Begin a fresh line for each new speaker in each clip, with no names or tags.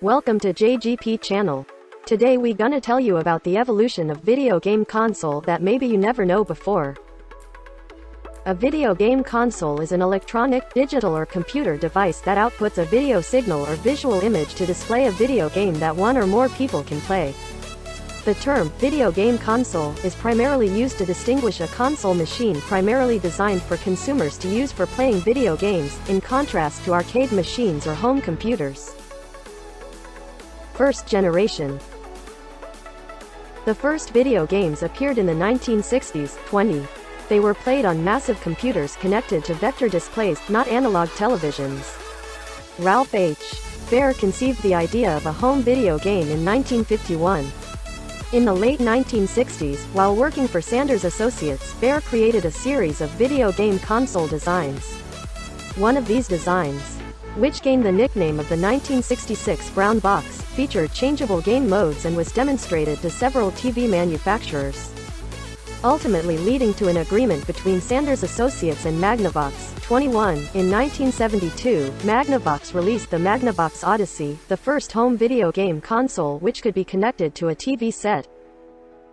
Welcome to JGP channel. Today we gonna tell you about the evolution of video game console that maybe you never know before. A video game console is an electronic, digital or computer device that outputs a video signal or visual image to display a video game that one or more people can play. The term, video game console, is primarily used to distinguish a console machine primarily designed for consumers to use for playing video games, in contrast to arcade machines or home computers. First generation. The first video games appeared in the 1960s. They were played on massive computers connected to vector displays, not analog televisions. Ralph H. Baer conceived the idea of a home video game in 1951. In the late 1960s, while working for Sanders Associates, Baer created a series of video game console designs. One of these designs, which gained the nickname of the 1966 Brown Box, featured changeable game modes and was demonstrated to several TV manufacturers, ultimately leading to an agreement between Sanders Associates and Magnavox. In 1972, Magnavox released the Magnavox Odyssey, the first home video game console which could be connected to a TV set.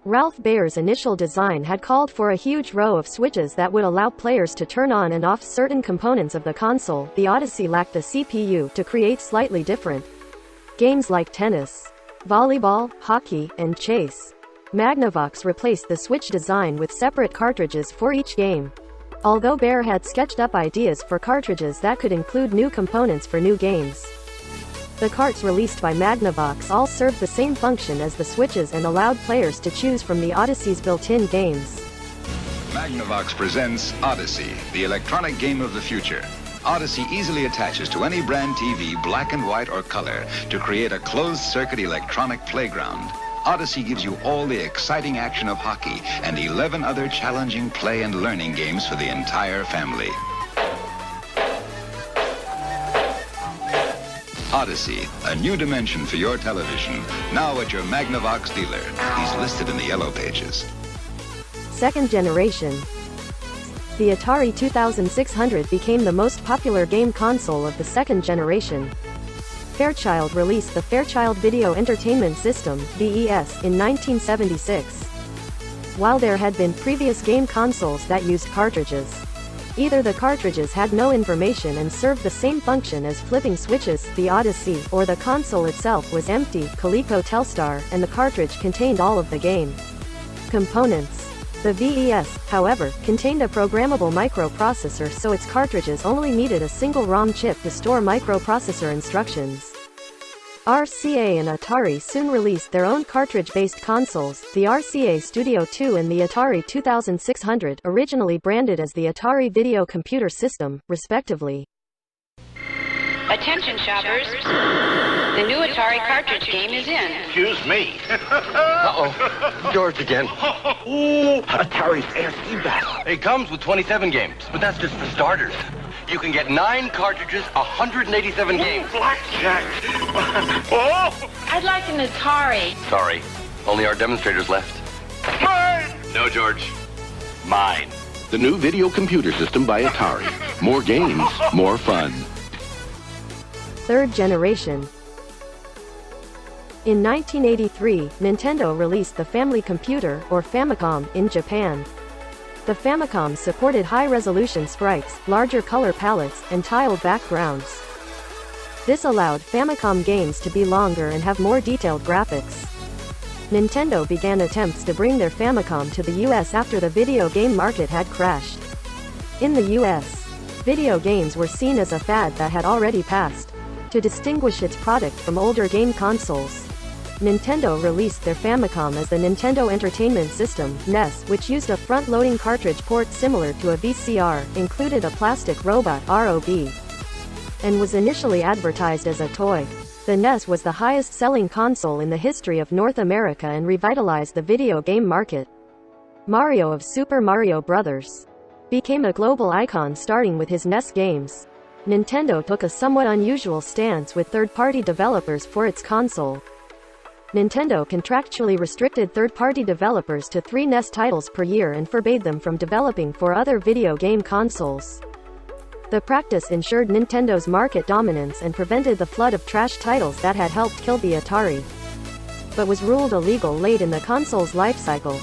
Ralph Baer's initial design had called for a huge row of switches that would allow players to turn on and off certain components of the console. The Odyssey lacked a CPU to create slightly different games like tennis, volleyball, hockey, and chase. Magnavox replaced the Switch design with separate cartridges for each game. Although Baer had sketched up ideas for cartridges that could include new components for new games, the carts released by Magnavox all served the same function as the Switches and allowed players to choose from the Odyssey's built-in games.
Magnavox presents Odyssey, the electronic game of the future. Odyssey easily attaches to any brand TV, black and white or color, to create a closed-circuit electronic playground. Odyssey gives you all the exciting action of hockey and 11 other challenging play and learning games for the entire family. Odyssey, a new dimension for your television, now at your Magnavox dealer. He's listed in the yellow pages.
Second generation. The Atari 2600 became the most popular game console of the second generation. Fairchild released the Fairchild Video Entertainment System, VES, in 1976. While there had been previous game consoles that used cartridges, either the cartridges had no information and served the same function as flipping switches, the Odyssey, or the console itself was empty, Coleco Telstar, and the cartridge contained all of the game components. The VES, however, contained a programmable microprocessor, so its cartridges only needed a single ROM chip to store microprocessor instructions. RCA and Atari soon released their own cartridge-based consoles, the RCA Studio 2 and the Atari 2600, originally branded as the Atari Video Computer System, respectively.
Attention shoppers, the new Atari cartridge game is in.
Excuse me.
Uh-oh, George again.
Ooh, Atari's ASC battle.
It comes with 27 games, but that's just for starters. You can get 9 cartridges, 187 games.
Blackjack. Oh!
I'd like an Atari.
Sorry, only our demonstrators left.
Mine!
No, George. Mine.
The new video computer system by Atari. More games, more fun.
Third generation. In 1983, Nintendo released the Family Computer, or Famicom, in Japan. The Famicom supported high-resolution sprites, larger color palettes, and tiled backgrounds. This allowed Famicom games to be longer and have more detailed graphics. Nintendo began attempts to bring their Famicom to the US after the video game market had crashed. In the US, video games were seen as a fad that had already passed. To distinguish its product from older game consoles, Nintendo released their Famicom as the Nintendo Entertainment System, NES, which used a front-loading cartridge port similar to a VCR, included a plastic robot, ROB, and was initially advertised as a toy. The NES was the highest-selling console in the history of North America and revitalized the video game market. Mario of Super Mario Bros. Became a global icon starting with his NES games. Nintendo took a somewhat unusual stance with third-party developers for its console. Nintendo contractually restricted third-party developers to 3 NES titles per year and forbade them from developing for other video game consoles. The practice ensured Nintendo's market dominance and prevented the flood of trash titles that had helped kill the Atari, but was ruled illegal late in the console's life cycle.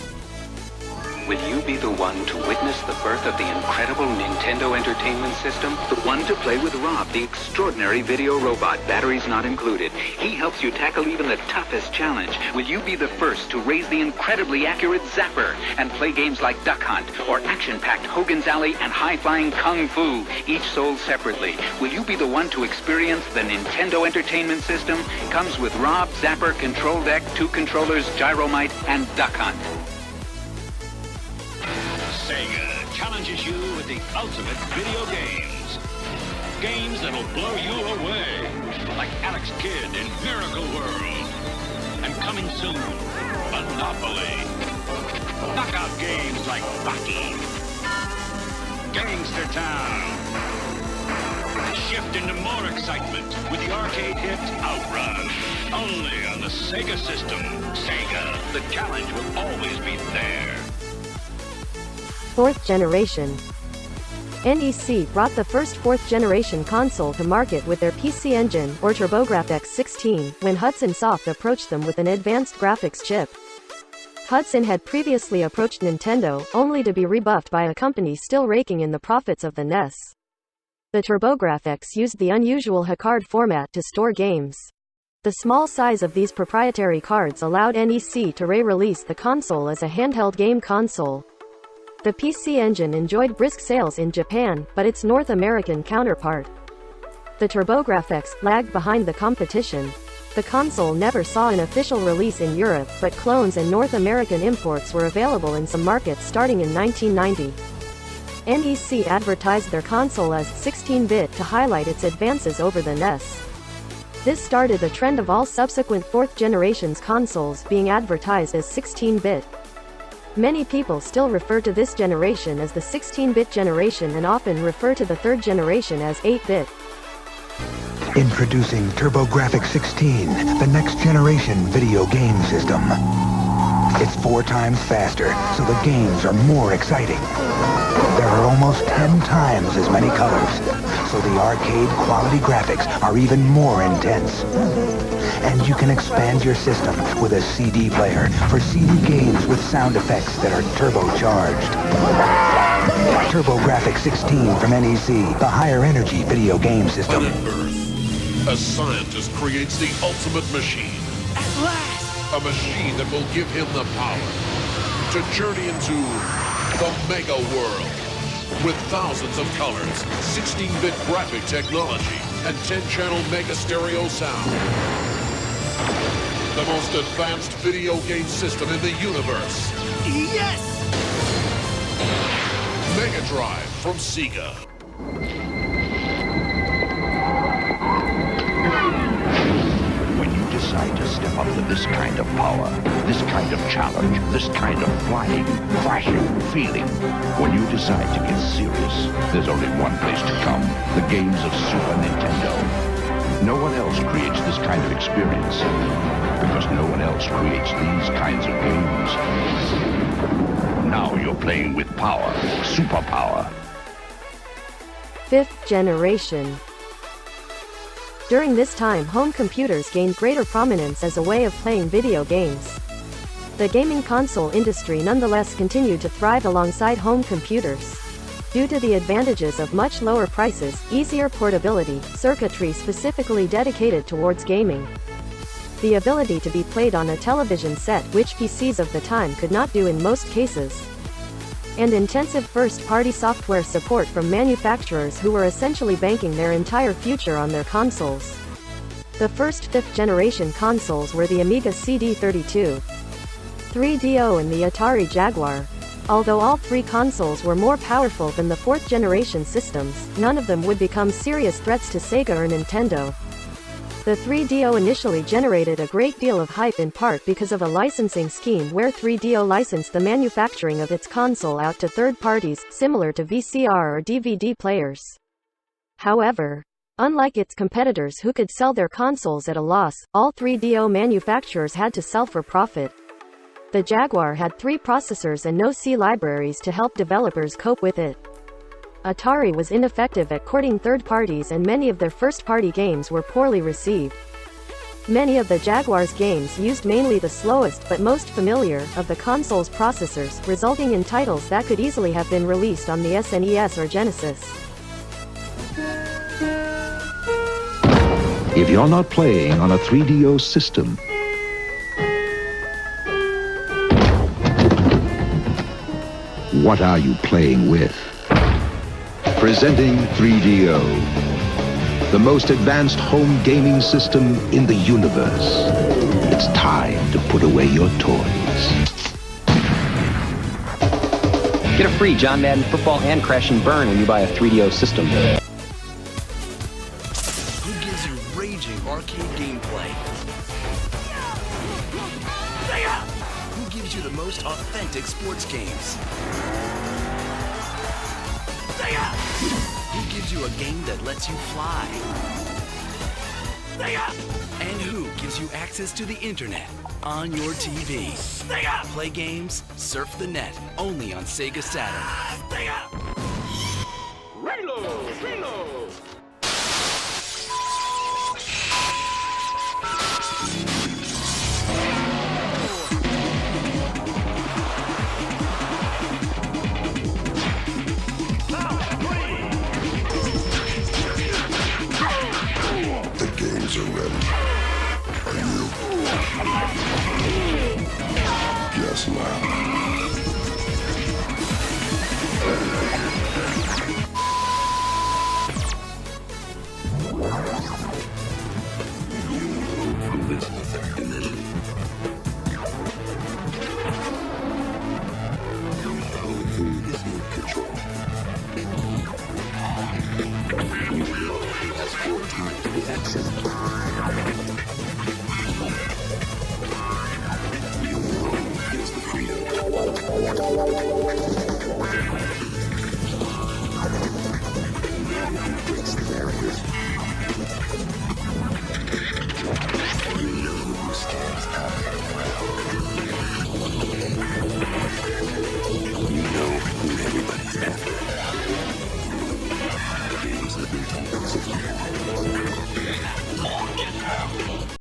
Will you be the one to witness the birth of the incredible Nintendo Entertainment System?
The one to play with Rob, the extraordinary video robot, batteries not included. He helps you tackle even the toughest challenge. Will you be the first to raise the incredibly accurate Zapper and play games like Duck Hunt or action-packed Hogan's Alley and high-flying Kung Fu, each sold separately? Will you be the one to experience the Nintendo Entertainment System? Comes with Rob, Zapper, Control Deck, 2 controllers, Gyromite, and Duck Hunt.
Sega challenges you with the ultimate video games. Games that'll blow you away, like Alex Kidd in Miracle World. And coming soon, Monopoly. Knockout games like Baki. Gangster Town. Shift into more excitement with the arcade hit Outrun. Only on the Sega system. Sega, the challenge will always be there.
4th generation. NEC brought the first 4th generation console to market with their PC Engine, or TurboGrafx 16, when Hudson Soft approached them with an advanced graphics chip. Hudson had previously approached Nintendo, only to be rebuffed by a company still raking in the profits of the NES. The TurboGrafx used the unusual HCard format to store games. The small size of these proprietary cards allowed NEC to re-release the console as a handheld game console. The PC Engine enjoyed brisk sales in Japan, but its North American counterpart, the TurboGrafx, lagged behind the competition. The console never saw an official release in Europe, but clones and North American imports were available in some markets starting in 1990. NEC advertised their console as 16-bit to highlight its advances over the NES. This started the trend of all subsequent 4th generation's consoles being advertised as 16-bit. Many people still refer to this generation as the 16-bit generation and often refer to the 3rd generation as 8-bit.
Introducing TurboGrafx 16, the next generation video game system. It's 4 times faster, so the games are more exciting. There are almost 10 times as many colors, so the arcade quality graphics are even more intense. And you can expand your system with a CD player for CD games with sound effects that are turbocharged. TurboGrafx 16 from NEC, the higher energy video game system.
On Earth, a scientist creates the ultimate machine.
At last!
A machine that will give him the power to journey into the mega world. With thousands of colors, 16-bit graphic technology, and 10-channel mega stereo sound. The most advanced video game system in the universe.
Yes!
Mega Drive from Sega.
When you decide to step up to this kind of power, this kind of challenge, this kind of flying, crashing, feeling, when you decide to get serious, there's only one place to come, the games of Super Nintendo. No one else creates this kind of experience, because no one else creates these kinds of games. Now you're playing with power, superpower.
5th generation. During this time, home computers gained greater prominence as a way of playing video games. The gaming console industry nonetheless continued to thrive alongside home computers. Due to the advantages of much lower prices, easier portability, circuitry specifically dedicated towards gaming, the ability to be played on a television set, which PCs of the time could not do in most cases, and intensive first-party software support from manufacturers who were essentially banking their entire future on their consoles. The first 5th generation consoles were the Amiga CD32, 3DO and the Atari Jaguar. Although all 3 consoles were more powerful than the 4th generation systems, none of them would become serious threats to Sega or Nintendo. The 3DO initially generated a great deal of hype in part because of a licensing scheme where 3DO licensed the manufacturing of its console out to third parties, similar to VCR or DVD players. However, unlike its competitors who could sell their consoles at a loss, all 3DO manufacturers had to sell for profit. The Jaguar had 3 processors and no C libraries to help developers cope with it. Atari was ineffective at courting third parties and many of their first-party games were poorly received. Many of the Jaguar's games used mainly the slowest but most familiar of the console's processors, resulting in titles that could easily have been released on the SNES or Genesis.
If you're not playing on a 3DO system, what are you playing with? Presenting 3DO, the most advanced home gaming system in the universe. It's time to put away your toys.
Get a free John Madden Football and Crash and Burn when you buy a 3DO system.
Who gives you raging arcade gameplay? Who gives you the most authentic sports games? Who gives you a game that lets you fly? And who gives you access to the internet on your TV? Play games, surf the net, only on Sega Saturn.
Reload!
The games are ready. Are you? Yes, ma'am. Who is in control? You know who has 4 times the access